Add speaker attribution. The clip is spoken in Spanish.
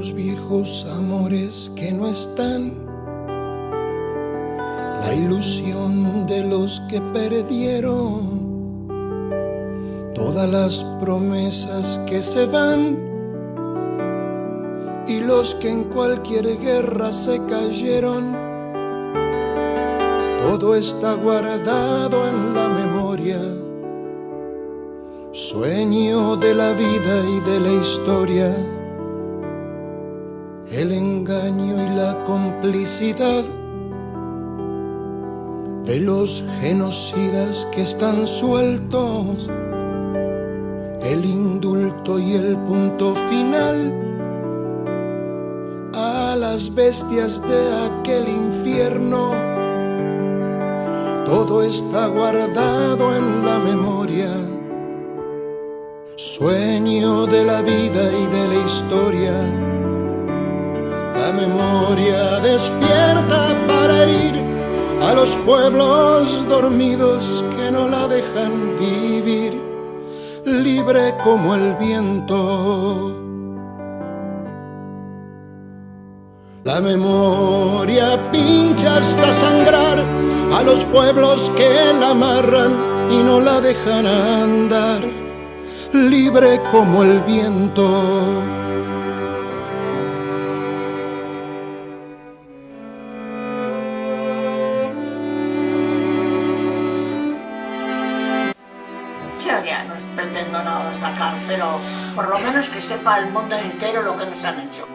Speaker 1: los viejos amores que no están, la ilusión de los que perdieron, todas las promesas que se van y los que en cualquier guerra se cayeron. Todo está guardado en la memoria, sueño de la vida y de la historia, el engaño y la complicidad de los genocidas que están sueltos, el indulto y el punto final a las bestias de aquel infierno. Todo está guardado en la memoria, sueño de la vida y de la historia. La memoria despierta para herir a los pueblos dormidos que no la dejan vivir, libre como el viento. La memoria pincha hasta sangrar a los pueblos que la amarran y no la dejan andar, libre como el viento.
Speaker 2: Ya no pretendo nada sacar, pero por lo menos que sepa el mundo entero lo que nos han hecho.